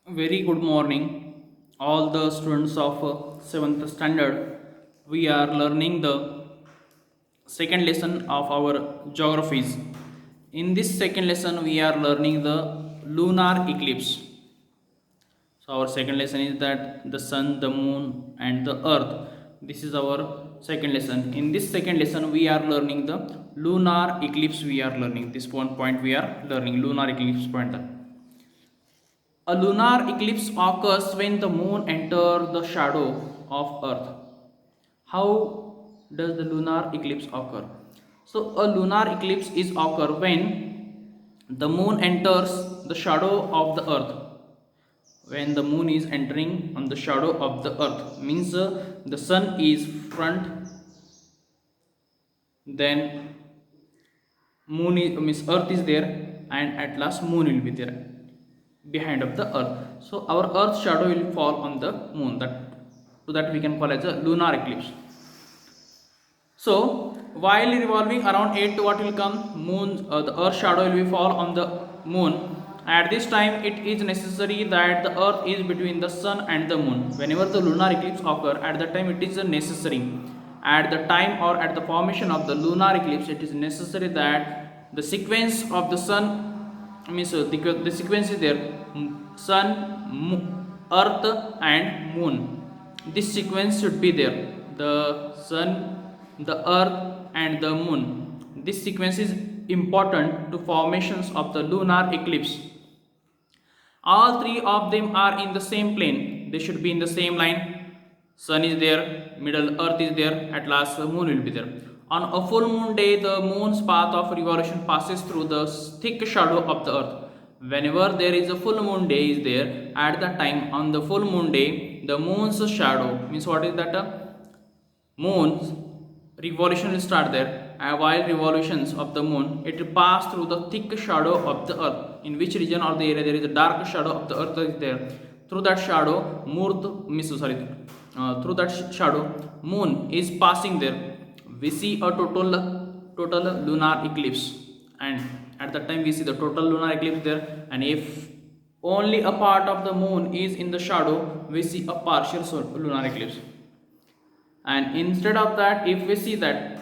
Very good morning, all the students of 7th standard. We are learning the second lesson of our geographies. In this second lesson, we are learning the lunar eclipse. So, our second lesson is that the sun, the moon, and the earth. This is our second lesson. In this second lesson, we are learning the lunar eclipse. We are learning this one point. We are learning lunar eclipse point. A lunar eclipse occurs when the moon enters the shadow of Earth. How does the lunar eclipse occur? So, a lunar eclipse is occur when the moon enters the shadow of the Earth. When the moon is entering on the shadow of the Earth, means the sun is front, then moon is means Earth is there, and at last moon will be there behind of the earth. So our earth's shadow will fall on the moon, that so that we can call as a lunar eclipse. So while revolving around it, what will come? The earth shadow will be fall on the moon. At this time it is necessary that the earth is between the sun and the moon. Whenever the lunar eclipse occur, at that time it is necessary, at the time or at the formation of the lunar eclipse, it is necessary that the sequence of the sun means the sequence is there: sun, earth and moon. This sequence should be there: the sun, the earth and the moon. This sequence is important to formations of the lunar eclipse. All three of them are in the same plane, they should be in the same line. Sun is there, middle earth is there, at last the moon will be there. On a full moon day, the moon's path of revolution passes through the thick shadow of the earth. Whenever there is a full moon day is there, at that time on the full moon day, the moon's shadow means what is that? Moon's revolution will start there. While revolutions of the moon, it will pass through the thick shadow of the earth. In which region or the area there is a dark shadow of the earth is there, through that shadow through that shadow moon is passing there. We see a total lunar eclipse, and at that time we see the total lunar eclipse there. And if only a part of the moon is in the shadow, we see a partial lunar eclipse. And instead of that, if we see that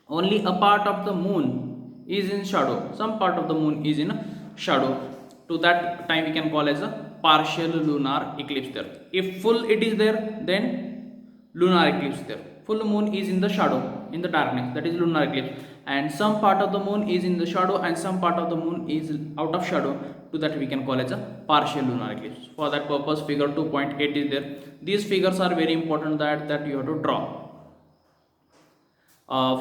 only a part of the moon is in shadow, some part of the moon is in shadow, to that time we can call as a partial lunar eclipse there. If full it is there, then lunar eclipse there. Full moon is in the shadow, in the darkness, that is lunar eclipse. And some part of the moon is in the shadow and some part of the moon is out of shadow, to that we can call as a partial lunar eclipse. For that purpose, figure 2.8 is there. These figures are very important, that you have to draw.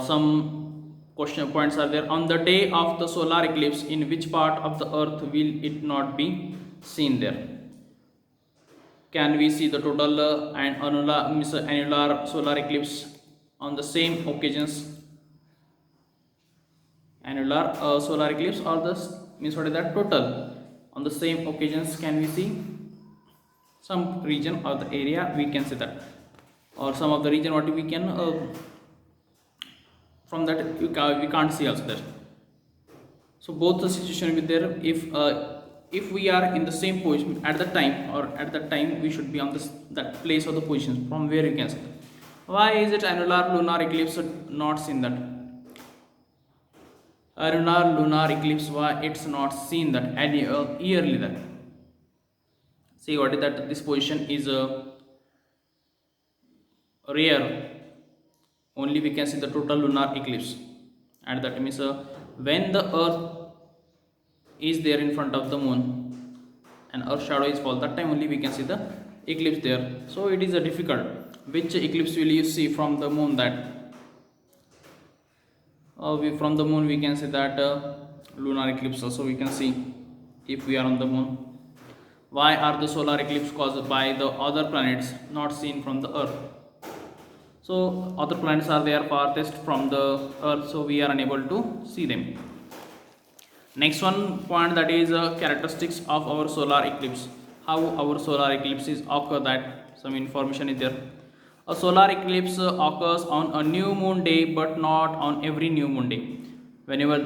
Some question points are there. On the day of the solar eclipse, in which part of the earth will it not be seen there? Can we see the total and annular solar eclipse on the same occasions? Annular solar eclipse, or the means what is that? Total on the same occasions. Can we see some region or the area? We can see that, or some of the region what we can from that we can't see also there. So both the situation will be there. If we are in the same position at the time, or at that time we should be on this that place or the position from where you can see. Why is it annular lunar eclipse not seen that? Annular lunar eclipse, why it's not seen that yearly that? See what is that? This position is rare. Only we can see the total lunar eclipse, and that means when the earth is there in front of the moon and earth shadow is fall, that time only we can see the eclipse there. So it is a difficult. Which eclipse will you see from the moon? That from the moon we can see that lunar eclipse also we can see if we are on the moon. Why are the solar eclipse caused by the other planets not seen from the earth? So other planets are there farthest from the earth, so we are unable to see them. Next one point, that is characteristics of our solar eclipse. How our solar eclipses occur, that some information is there. A solar eclipse occurs on a new moon day, but not on every new moon day. Whenever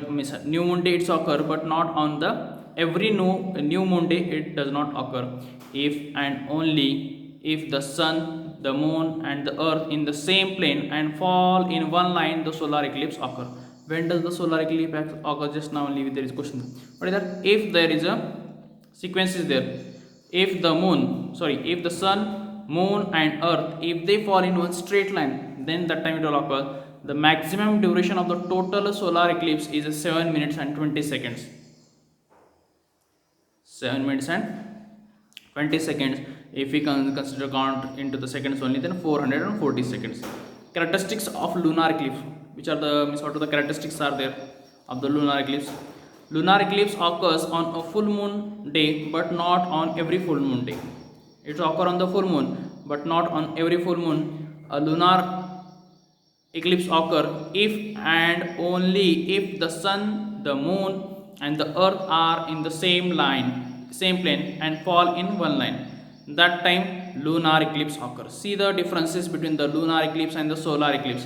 new moon day it's occur, but not on the every new moon day it does not occur if and only if the sun, the moon and the earth in the same plane and fall in one line, the solar eclipse occur. When does the solar eclipse occur? Just now only there is question. What is that? If there is a sequence is there, if the if the sun, moon and earth, if they fall in one straight line, then that time it will occur. The maximum duration of the total solar eclipse is 7 minutes and 20 seconds. 7 minutes and 20 seconds. If we consider count into the seconds only, then 440 seconds. Characteristics of lunar eclipse. Which are the what are the characteristics are there of the lunar eclipse? Lunar eclipse occurs on a full moon day, but not on every full moon day. It will occur on the full moon, but not on every full moon. A lunar eclipse occur if and only if the sun, the moon and the earth are in the same plane and fall in one line. That time lunar eclipse occurs. See the differences between the lunar eclipse and the solar eclipse.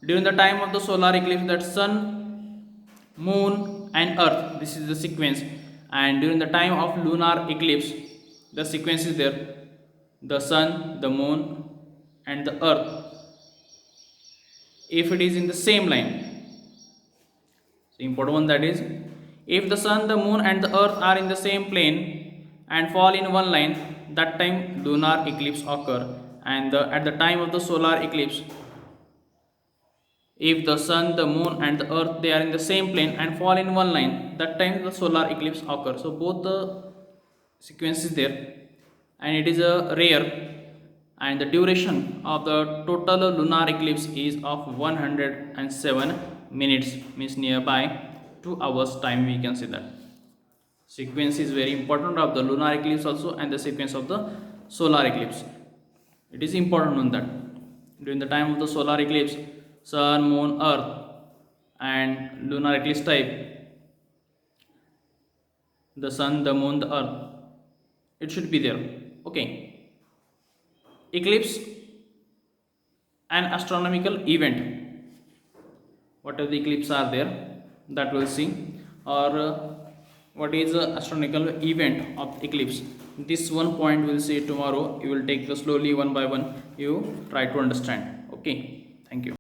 During the time of the solar eclipse, that sun, moon and earth, this is the sequence, and during the time of lunar eclipse, the sequence is there, the sun, the moon and the earth, if it is in the same line. So important one, that is, if the sun, the moon and the earth are in the same plane and fall in one line, that time lunar eclipse occur. And at the time of the solar eclipse, if the sun, the moon and the earth, they are in the same plane and fall in one line, that time the solar eclipse occurs. So both the sequences there, and it is a rare, and the duration of the total lunar eclipse is of 107 minutes, means nearby 2 hours time. We can say that sequence is very important of the lunar eclipse also, and the sequence of the solar eclipse, it is important on that. During the time of the solar eclipse, sun, moon, earth and lunar eclipse type, the sun, the moon, the earth, it should be there. Okay, eclipse, an astronomical event. What are the eclipse are there, that we'll see, or what is the astronomical event of eclipse. This one point we'll see tomorrow. You will take the slowly one by one, you try to understand. Okay, thank you.